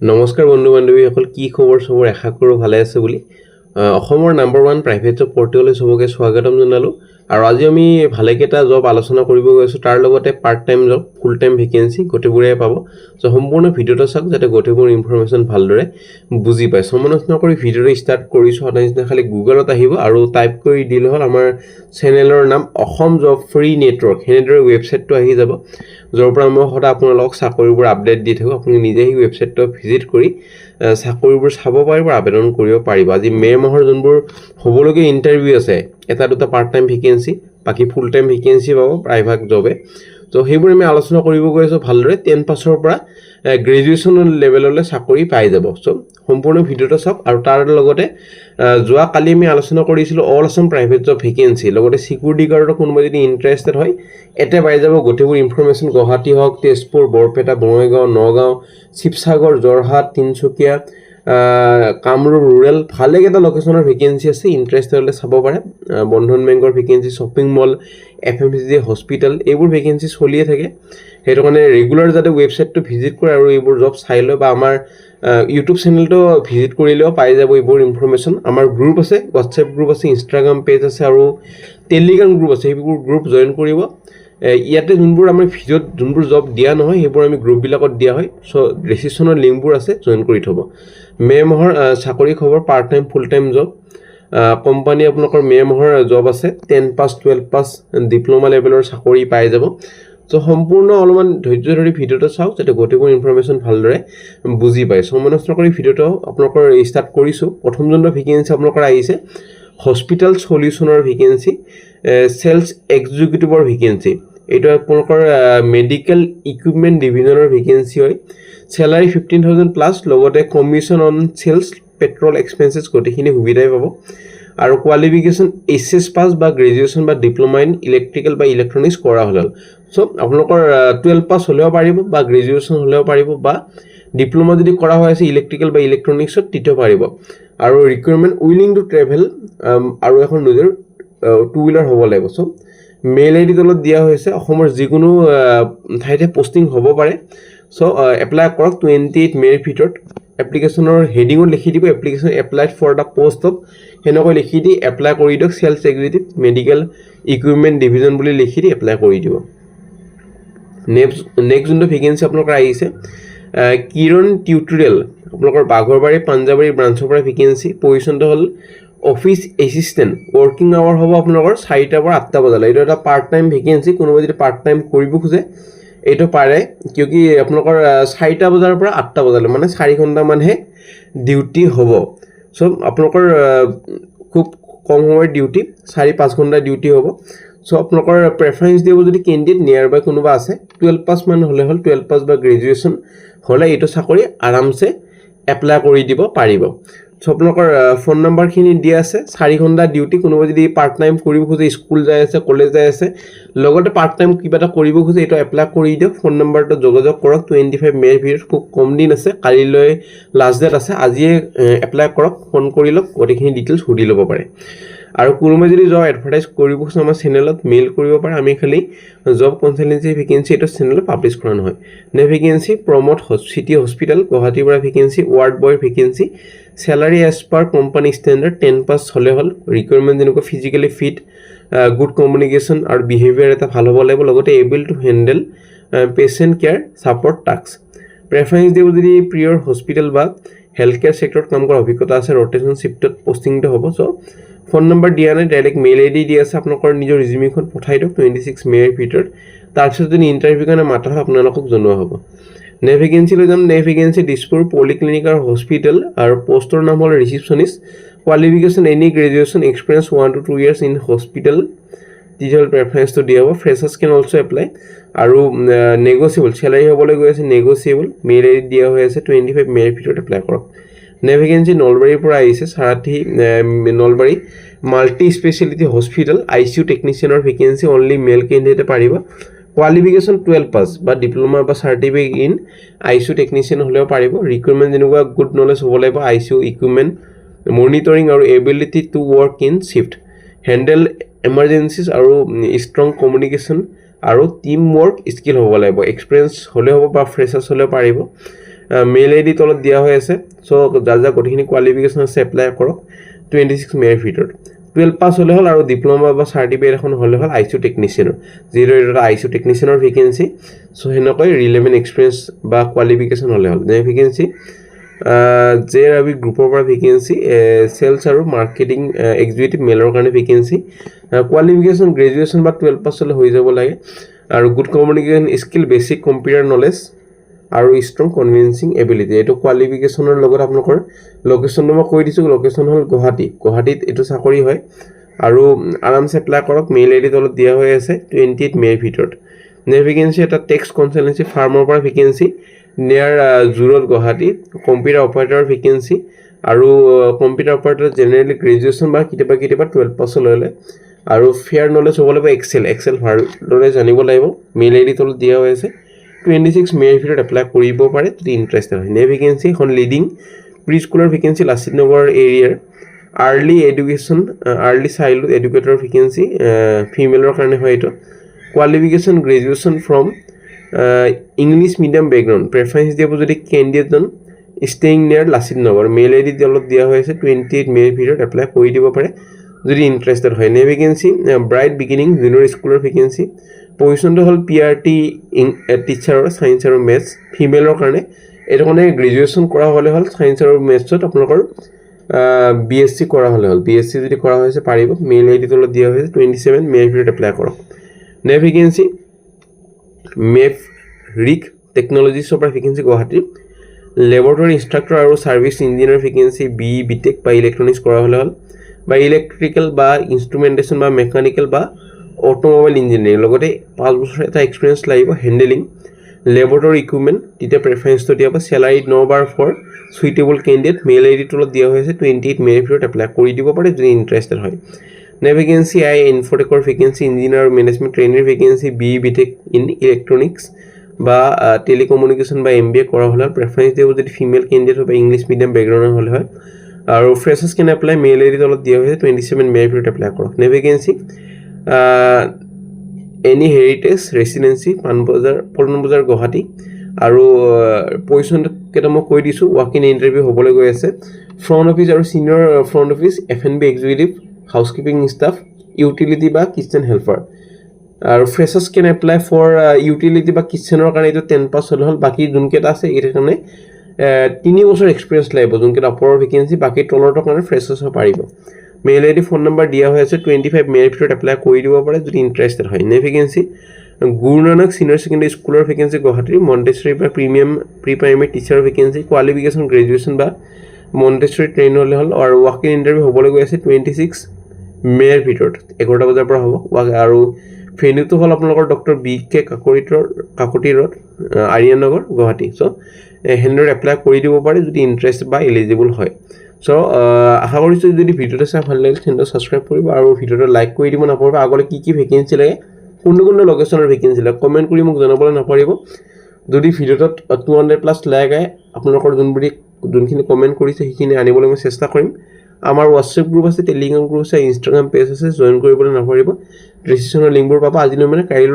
নমস্কাৰ বন্ধু বান্ধৱীসকল, কি খবৰ? চবৰ আশা কৰোঁ ভালে আছে বুলি। অসমৰ নাম্বাৰ 1 প্ৰাইভেট জব পৰ্টেললৈ চবকে স্বাগতম জনালোঁ। আৰু আজি আমি ভালেকেইটা জব আলোচনা কৰিব গৈছোঁ, তাৰ লগতে part time job, full time vacancy গোটেইবোৰে পাব। চ' সম্পূৰ্ণ ভিডিঅ'টো চাওক যাতে গোটেইবোৰ ইনফৰমেশ্যন ভালদৰে বুজি পায়। সময় নষ্ট নকৰি ভিডিঅ'টো ষ্টাৰ্ট কৰিছোঁ। সদায় নিচিনা খালি গুগলত আহিব আৰু টাইপ কৰি দিলে হ'ল আমাৰ চেনেলৰ নাম অসম জব ফ্ৰী নেটৱৰ্ক। সেনেদৰে ৱেবছাইটটো আহি যাব, য'ৰ পৰা মই সদায় আপোনালোকক চাকৰিবোৰ আপডেট দি থাকোঁ। আপুনি নিজে সেই ৱেবছাইটটো ভিজিট কৰি চাকৰিবোৰ চাব পাৰিব, আবেদন কৰিব পাৰিব। আজি মে' মাহৰ যোনবোৰ হ'বলগীয়া ইণ্টাৰভিউ আছে, এটা দুটা পাৰ্ট টাইম ভেকেঞ্চি, বাকী ফুল টাইম ভেকেঞ্চি পাব প্ৰায়ভাগ জবে। তো সেইবোৰ আমি আলোচনা কৰিব গৈ আছোঁ ভালদৰে। 10 পাছৰ পৰা গ্ৰেজুৱেশ্যন লেভেললৈ চাকৰি পাই যাব। চ' সম্পূৰ্ণ ভিডিঅ'টো চাওক। আৰু তাৰ লগতে যোৱাকালি আমি আলোচনা কৰিছিলোঁ all Assam private job vacancy, লগতে চিকিউৰিটি গাৰ্ডৰ কোনোবা যদি ইণ্টাৰেষ্টেড হয় এতে পাই যাব গোটেইবোৰ ইনফৰমেশ্যন। গুৱাহাটী হওক, তেজপুৰ, বৰপেটা, বঙাইগাঁও, নগাঁও, শিৱসাগৰ, যোৰহাট, তিনিচুকীয়া, কামৰূপ ৰুৰেল, ভালেকেইটা লোকেশ্যনৰ ভেকেঞ্চি আছে। ইণ্টাৰেষ্টেড হ'লে চাব পাৰে। বন্ধন বেংকৰ vacancy, shopping mall, FMCG, hospital, এইবোৰ ভেকেঞ্চি চলিয়ে থাকে। সেইটো কাৰণে ৰেগুলাৰ যাতে ৱেবছাইটটো ভিজিট কৰে আৰু এইবোৰ জব চাই লয়, বা আমাৰ ইউটিউব চেনেলটো ভিজিট কৰিলেও পাই যাব এইবোৰ ইনফৰমেশ্যন। আমাৰ গ্ৰুপ আছে, হোৱাটছএপ গ্ৰুপ আছে, ইনষ্টাগ্ৰাম পেজ আছে আৰু টেলিগ্ৰাম গ্ৰুপ আছে। সেইবোৰ গ্ৰুপ জইন কৰিব। ইয়াতে যোনবোৰ আমাৰ ভিডিঅ'ত যোনবোৰ জব দিয়া নহয় সেইবোৰ আমি গ্ৰুপবিলাকত দিয়া হয়। চ' ৰেজিষ্ট্ৰেশ্যনৰ লিংকবোৰ আছে, জইন কৰি থ'ব। মে' মাহৰ চাকৰি খবৰ, part time full time job company আপোনালোকৰ মে' মাহৰ জব আছে। 10 পাছ, 12 পাছ, ডিপ্ল'মা লেভেলৰ চাকৰি পাই যাব। চ' সম্পূৰ্ণ অলপমান ধৈৰ্য ধৰি ভিডিঅ'টো চাওক যাতে গোটেইবোৰ ইনফৰমেশ্যন ভালদৰে বুজি পায়। সময় নষ্ট কৰি ভিডিঅ'টো আপোনালোকৰ ষ্টাৰ্ট কৰিছোঁ। প্ৰথম যোনটো ভেকেঞ্চি আপোনালোকৰ আহিছে হস্পিটেল চলিউশ্যনৰ ভেকেঞ্চি, চেলছ এক্সিকিউটিভৰ ভেকেঞ্চি। এইটো আপোনালোকৰ মেডিকেল ইকুইপমেণ্ট ডিভিজনৰ ভেকেঞ্চি হয়। চেলাৰী 15,000 প্লাছ, লগতে commission on sales, petrol expenses গোটেইখিনি সুবিধাই পাব। আৰু কোৱালিফিকেশ্যন HS পাছ বা গ্ৰেজুৱেশ্যন বা ডিপ্ল'মা ইন ইলেক্ট্ৰিকেল বা ইলেক্ট্ৰনিক্স কৰা হ'ল। চ' আপোনালোকৰ 12 পাছ হ'লেও পাৰিব, বা গ্ৰেজুৱেশ্যন হ'লেও পাৰিব, বা ডিপ্ল'মা যদি কৰা হৈ আছে ইলেক্ট্ৰিকেল বা ইলেক্ট্ৰনিক্সত তেতিয়াও পাৰিব। আৰু ৰিকুৱাৰমেণ্ট উইলিং টু ট্ৰেভেল, আৰু এখন নিজৰ 2 হুইলাৰ হ'ব লাগিব। চ' মেইল ID তলত দিয়া হৈছে। অসমৰ যিকোনো ঠাইতে পষ্টিং হ'ব পাৰে। চ' এপ্লাই কৰক 28 মে'ৰ ভিতৰত। এপ্লিকেশ্যনৰ হেডিঙত লিখি দিব application applied for the post of, সেনেকৈ লিখি দি এপ্লাই কৰি দিয়ক। Sales executive medical equipment division বুলি লিখি দি এপ্লাই কৰি দিব। নেক্সট যোনটো ভেকেঞ্চি আপোনালোকৰ আহিছে কিৰণ টিউটৰিয়েল, আপোনালোকৰ বাঘৰবাৰী পাঞ্জাবাৰী ব্ৰাঞ্চৰ পৰা ভেকেঞ্চি। পজিশ্যনটো হ'ল অফিচ এছিষ্টেণ্ট। ৱৰ্কিং আৱাৰ হ'ব আপোনালোকৰ 4টাৰ পৰা 8টা বজালৈ। এইটো এটা পাৰ্ট টাইম ভেকেঞ্চি। কোনোবাই যদি পাৰ্ট টাইম কৰিব খোজে এইটো পাৰে, কিয়কি আপোনালোকৰ 4টা বজাৰ পৰা 8টা বজালৈ মানে 4 ঘণ্টামানহে ডিউটি হ'ব। চ' আপোনালোকৰ খুব কম সময়ৰ ডিউটি, 4-5 ঘণ্টা ডিউটি হ'ব। চ' আপোনালোকৰ প্ৰেফাৰেঞ্চ দিব যদি কেণ্ডিডেট নিয়াৰ বাই কোনোবা আছে 12 পাছ মান হ'লে হ'ল। 12 পাছ বা গ্ৰেজুৱেশ্যন হ'লে এইটো চাকৰি আৰামছে এপ্লাই কৰি দিব পাৰিব। চ' আপোনালোকৰ ফোন নাম্বাৰখিনি দিয়া আছে। 4 ঘণ্টা ডিউটি। কোনোবা যদি পাৰ্ট টাইম কৰিব খোজে, স্কুল যাই আছে, কলেজ যাই আছে, লগতে পাৰ্ট টাইম কিবা এটা কৰিব খোজে, এইটো এপ্লাই কৰি দিয়ক। ফোন নাম্বাৰটো যোগাযোগ কৰক। 25 মে'ৰ ভিতৰত খুব কম দিন আছে, কালিলৈ লাষ্ট ডেট আছে। আজিয়ে এপ্লাই কৰক, ফোন কৰি লওক, গোটেইখিনি ডিটেইলছ সুধি ল'ব পাৰে। আৰু কোনোবাই যদি জব এডভাৰটাইজ কৰিব খোজে আমাৰ চেনেলত মেইল কৰিব পাৰে। আমি খালি জব কনচালটেঞ্চি ভেকেঞ্চি এইটো চেনেলত পাব্লিছ কৰা নহয়। ভেকেঞ্চি প্ৰমোট চিটি হস্পিটেল গুৱাহাটীৰ পৰা ভেকেঞ্চি। ৱাৰ্ড বয়ৰ vacancy. Salary as per company standard 10 pass হ'লে হ'ল। ৰিকুৱাৰমেণ্ট যেনেকুৱা ফিজিকেলি ফিট, গুড কমিউনিকেশ্যন আৰু বিহেভিয়াৰ এটা ভাল হ'ব লাগিব, লগতে able to handle patient care support task. Preference দিব যদি প্ৰিয়ৰ হস্পিটেল বা হেল্থ কেয়াৰ ছেক্টৰত কাম কৰা অভিজ্ঞতা আছে। ৰটেশ্যন শ্বিফ্টত পষ্টিংটো হ'ব। চ' ফোন নম্বৰ দিয়া নাই, ডাইৰেক্ট মেইল ID দি আছে। আপোনালোকৰ নিজৰ ৰিজিউমিখন পঠাই দিয়ক 26 মে'ৰ ভিতৰত। তাৰপিছত যদি ইণ্টাৰভিউ কাৰণে মাতা হয় আপোনালোকক জনোৱা হ'ব। ভেকেঞ্চি লৈ যাম। ভেকেঞ্চি দিছপুৰ পলিক্লিনিক আৰু হস্পিটেল, আৰু পষ্টৰ নাম হ'ল receptionist. Qualification any graduation experience 1 to 2 years in hospital. Detail প্ৰেফাৰেঞ্চটো দিয়া হ'ব। Freshers can also' apply. আৰু নেগচিয়েবল চেলাৰী হ'বলৈ গৈ আছে নেগচিয়েবল। মেইল ID দিয়া হৈ আছে। 25 মে'ৰ ভিতৰত এপ্লাই কৰক। ভেকেঞ্চি নলবাৰীৰ পৰা আহিছে। Sarathi Nalbari multi speciality hospital ICU টেকনিচিয়ানৰ ভেকেঞ্চি। অনলি মেল কেণ্ডিডেটে পাৰিব। কোৱালিফিকেশ্যন 12 পাছ বা ডিপ্ল'মা বা চাৰ্টিফিকেট ইন ICU টেকনিচিয়ান হ'লেও পাৰিব। ৰিকুৱাৰমেণ্ট যেনেকুৱা গুড নলেজ হ'ব লাগিব ICU ইকুইপমেণ্ট, মনিটৰিং আৰু ability to work in shift, handle emergencies আৰু ষ্ট্ৰং কমিউনিকেশ্যন আৰু টিম ৱৰ্ক স্কিল হ'ব লাগিব। এক্সপিৰিয়েঞ্চ হ'লে হ'ব বা ফ্ৰেছাৰ্ছ হ'লেও পাৰিব। মেইল আইডি তলত দিয়া হৈ আছে সো যাৰ গোটেইখিনি কোৱালিফিকেশ্যন আছে এপ্লাই কৰক 26 মেৰ ভিতৰত 12 পাস হলে হল আৰু ডিপ্লোমা বা সাৰ্টিফিকেট এখন হলে হল আইসিইউ টেকনিশিয়ানৰ যিটো এটা আইসিইউ টেকনিশিয়ানৰ ভেকেন্সি সো হেনকৈ ৰিলেভেন্ট এক্সপেৰিয়েন্স বা কোৱালিফিকেশ্যন হলে হল যে ভেকেন্সি জে ৰবি গ্ৰুপৰ পৰা ভেকেন্সি সেলস আৰু মাৰ্কেটিং এক্সিকিউটিভ মেলৰ কাৰণে ভেকেন্সি কোৱালিফিকেশ্যন গ্ৰেজুৱেচন বা 12 পাস হলে হৈ যাব লাগে আৰু good communication skill basic computer knowledge আৰু ষ্ট্ৰং কনভিন্সিং এবিলিটি এটো কোৱালিফিকেশ্যনৰ লগত আপোনালোকৰ লোকেশ্যনটো মই কৈ দিছো লোকেশ্যন হল গুৱাহাটীত এটো চাকৰি হয় আৰু আৰামছে এপ্লাই কৰক মেইল আইডি তলত দিয়া হৈ আছে 28 মেৰ ভিতৰত নে ভেকেন্সি এটা টেক্স কনসালটেন্সি ফাৰ্মৰ পৰা ভেকেন্সি নিয়াৰ জুৰত গুৱাহাটী কম্পিউটাৰ অপাৰেটৰ ভেকেন্সি আৰু কম্পিউটাৰ অপাৰেটৰ জেনেৰেলি গ্ৰেজুৱেচন বা কিবা 12 পাস ললে আৰু ফেয়াৰ নলেজ হ'ব লাগিব এক্সেল ভালদৰে জানিব লাগিব মেইল আইডি তলত দিয়া হৈ আছে 26 মেৰ ভিতৰত এপ্লাই কৰিব পাৰে যদি ইন্টাৰেষ্টেড হয় নে ভেকেন্সি এখন লিডিং প্ৰি স্কুলৰ ভেকেন্সি লাচিত নগৰ এৰিয়াৰ early education early child educator vacancy ফিমেলৰ কাৰণে হয় এটো qualification graduation from English medium background preference দিব যদি কেণ্ডিডেটজন ষ্টেইং নিয়াৰ লাচিত নগৰ মেইল আইডি তলত দিয়া হৈ আছে 28 মেৰ ভিতৰত এপ্লাই কৰি দিব পাৰে যদি ইন্টাৰেষ্টেড হয় নে ভেকেন্সি ব্ৰাইট বিগিনিং জুনিয়ৰ স্কুলৰ ভেকেন্সি পজিশনটো হল পিআৰটি টিচাৰ সায়েন্স আৰু মেথছ ফিমেলৰ কাৰণে এটো মানে গ্ৰেজুৱেচন কৰা হলে হল সায়েন্স আৰু মেথছত আপোনালোকৰ বিএসসি কৰা হলে হল বিএসসি যদি কৰা হৈছে পাৰিব মেইল আইডি তলত দিয়া হৈছে 27 মেৰ ভিতৰত এপ্লাই কৰক নে ভেকেন্সি মেফ ৰিক টেকনলজিছৰ পৰা ভেকেন্সি গুৱাহাটী লেবৰেটৰী ইনষ্ট্ৰাক্টৰ আৰু সাৰ্ভিস ইঞ্জিনিয়াৰ ভেকেন্সি বিটেক বা ইলেক্ট্ৰনিক্স কৰা হলে হল বা ইলেক্ট্ৰিক্যাল বা ইনস্ট্ৰুমেন্টেশন বা মেকানিক্যাল বা অটোমোবাইল ইঞ্জিনিয়াৰিং লগতে 5 বছৰ এটা এক্সপেৰিয়েন্স লাগিব হ্যান্ডলিং লেবৰেটৰী ইকুইপমেন্ট তেতিয়া প্ৰেফাৰেন্সটো দিয়া হ'ব স্যালাৰি 9 বাৰ for suitable candidate mail ID তলত দিয়া হৈছে 28 মেৰ ভিতৰত এপ্লাই কৰি দিব পাৰে যদি ইন্টাৰেষ্টেড হয় নে ভেকেন্সি আই ইনফোটেকৰ vacancy engineer management trainer vacancy BTech in electronics বা টেলিকমিউনিকেশ্যন বা এমবিএ কৰা হলে প্ৰেফাৰেন্স দিব যদি ফিমেল ক্যান্ডিডেট বা ইংলিছ মিডিয়াম বেকগ্ৰাউণ্ডৰ হলে হয় আৰু freshers can apply mail ID তলত দিয়া হৈছে 27 মেৰ ভিতৰত এপ্লাই কৰক নে vacancy Any Heritage Residency Paltan Bazaar Guwahati আৰু পজিশন কেটা মই কৈ দিছো ৱাক ইন ইন্টাৰভিউ হ'বলৈ গৈ আছে ফ্ৰন্ট অফিস আৰু senior front office FNB executive housekeeping staff utility বা কিচেন হেল্পাৰ আৰু freshers can apply for utility বা কিচেনৰ কাৰণে এটো 10 পাস হল বাকি যোনকেটা আছে এৰ কাৰণে 3 বছৰ এক্সপেৰিয়েন্স লাগিব যোনকেটা ওপৰৰ ভেকেন্সি বাকি তলৰটো কাৰণে ফ্ৰেছাৰ্ছ পাৰিব মেইল আইডি ফোন নাম্বাৰ দিয়া হৈ আছে 25 মেৰ ভিতৰত এপ্লাই কৰি দিব পাৰে যদি ইন্টাৰেষ্টেড হয় নে vacancy Guru Nanak senior secondary স্কুলৰ ভেকেন্সি গুৱাহাটীৰ মন্টেছৰী বা premium pre primary teacher vacancy qualification graduation বা মন্টেছৰী ট্ৰেইন হলে হল আৰু ৱাক ইন ইন্টাৰভিউ হ'বলৈ গৈ আছে 26 মেৰ ভিতৰত 11টা বজাৰ পৰা হ'ব আৰু ফেনুটো হল আপোনালোকৰ doctor BK Kakati road Aryanagar Guwahati so হেণ্ডৰ এপ্লাই কৰি দিব পাৰে যদি ইন্টাৰেষ্ট বা এলিজিবল হয় সো আশা কৰিছো যদি ভিডিওটো চাই ভাল লাগিল তেন্তে সাবস্ক্ৰাইব কৰিব আৰু ভিডিওটো লাইক কৰি দিব নাপাহৰিব আগলৈ কি ভেকেন্সি লাগে কোন লোকেশ্যনৰ ভেকেন্সি লাগে কমেন্ট কৰি মোক জনাবলৈ নাপাহৰিব যদি ভিডিওটো 200 প্লাস লাইক আহে আপোনালোকৰ যোনখিনি কমেন্ট কৰিছে সেইখিনি আনিবলৈ মই চেষ্টা কৰিম আমাৰ WhatsApp গ্ৰুপ আছে টেলিগ্ৰাম গ্ৰুপ আছে ইনষ্টাগ্ৰাম পেজ আছে জয়েন কৰিবলৈ নাপাহৰিব ডেসক্ৰিপচনৰ লিংকবোৰ পাবা আজিলৈ মানে কাইলৈ